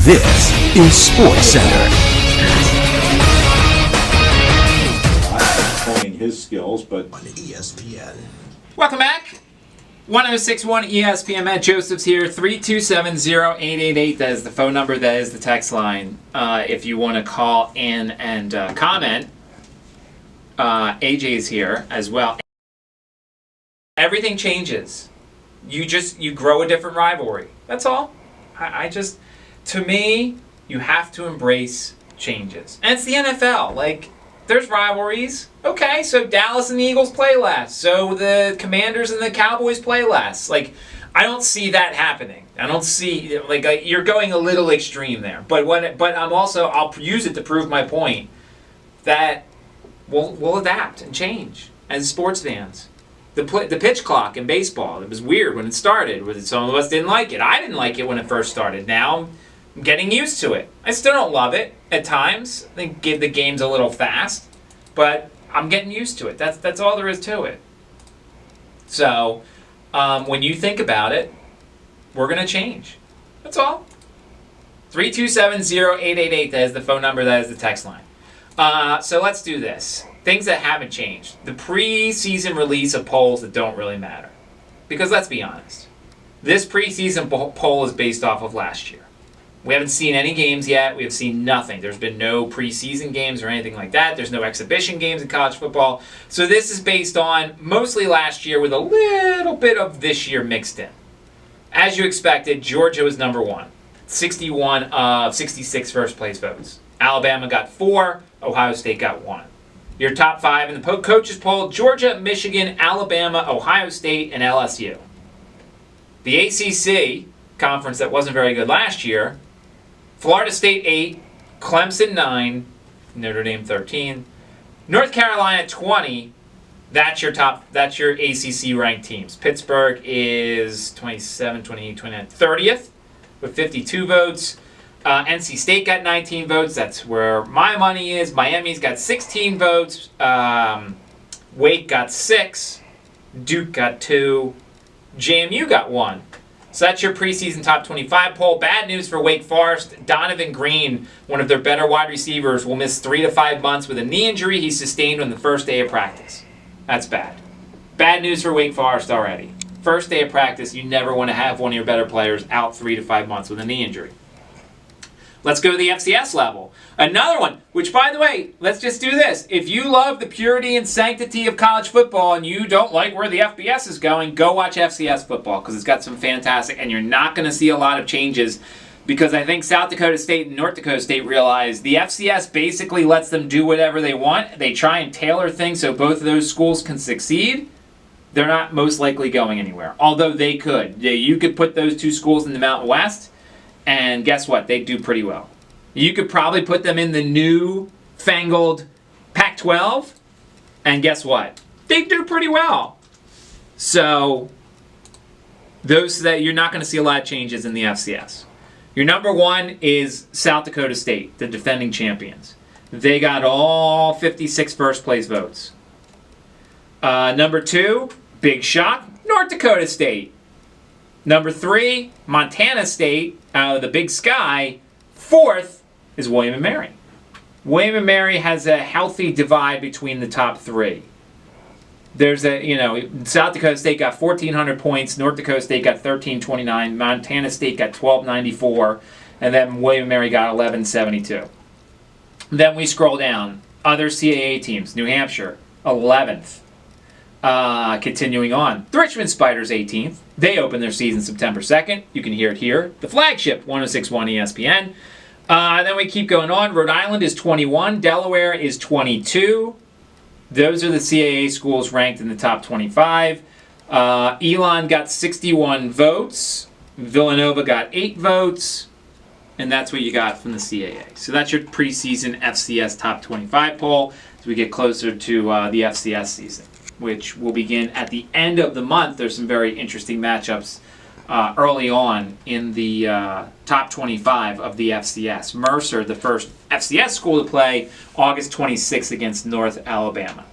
This is Sports Center. Honing his skills, but on ESPN. Welcome back. 1061 ESPN. Matt Josephs here. 327-0888. That is the phone number. That is the text line. If you want to call in and comment, AJ's here as well. Everything changes. You grow a different rivalry. That's all. To me, you have to embrace changes. And it's the NFL. Like, there's rivalries. Okay, so Dallas and the Eagles play last. So the Commanders and the Cowboys play last. Like, I don't see that happening. I don't see, you're going a little extreme there. But I'll use it to prove my point that we'll adapt and change as sports fans. The pitch clock in baseball, it was weird when it started. Some of us didn't like it. I didn't like it when it first started. Now I'm getting used to it. I still don't love it at times. I think the game's a little fast, but I'm getting used to it. That's all there is to it. So when you think about it, we're going to change. That's all. 327-0888, that is the phone number, that is the text line. So let's do this. Things that haven't changed. The preseason release of polls that don't really matter. Because let's be honest, this preseason poll is based off of last year. We haven't seen any games yet. We have seen nothing. There's been no preseason games or anything like that. There's no exhibition games in college football. So this is based on mostly last year with a little bit of this year mixed in. As you expected, Georgia was number one. 61 of 66 first place votes. Alabama got 4. Ohio State got 1. Your top 5 in the coaches poll: Georgia, Michigan, Alabama, Ohio State, and LSU. The ACC conference that wasn't very good last year: Florida State 8, Clemson 9, Notre Dame 13, North Carolina 20. That's your ACC ranked teams. Pittsburgh is 27, 28, 29, 30th with 52 votes. NC State got 19 votes. That's where my money is. Miami's got 16 votes. Wake got 6. Duke got 2. JMU got 1. So that's your preseason top 25 poll. Bad news for Wake Forest. Donovan Green, one of their better wide receivers, will miss 3 to 5 months with a knee injury he sustained on the first day of practice. That's bad. Bad news for Wake Forest already. First day of practice, you never want to have one of your better players out 3 to 5 months with a knee injury. Let's go to the FCS level. Another one, which, by the way, let's just do this. If you love the purity and sanctity of college football and you don't like where the FBS is going, go watch FCS football because it's got some fantastic, and you're not going to see a lot of changes because I think South Dakota State and North Dakota State realize the FCS basically lets them do whatever they want. They try and tailor things so both of those schools can succeed. They're not most likely going anywhere, although they could. You could put those two schools in the Mountain West, and guess what? They do pretty well. You could probably put them in the new fangled Pac-12, and guess what? They do pretty well. So you're not going to see a lot of changes in the FCS. Your number 1 is South Dakota State, the defending champions. They got all 56 first place votes. Number 2, big shock, North Dakota State. Number 3, Montana State, out of the Big Sky. 4th is William & Mary. William & Mary has a healthy divide between the top 3. There's South Dakota State got 1,400 points, North Dakota State got 1,329, Montana State got 1,294, and then William & Mary got 1,172. Then we scroll down. Other CAA teams. New Hampshire, 11th. Continuing on, the Richmond Spiders 18th. They open their season September 2nd. You can hear it here. The flagship, 1061 ESPN. Then we keep going on. Rhode Island is 21. Delaware is 22. Those are the CAA schools ranked in the top 25. Elon got 61 votes. Villanova got 8 votes. And that's what you got from the CAA. So that's your preseason FCS top 25 poll as we get closer to the FCS season, which will begin at the end of the month. There's some very interesting matchups early on in the top 25 of the FCS. Mercer, the first FCS school to play, August 26th against North Alabama.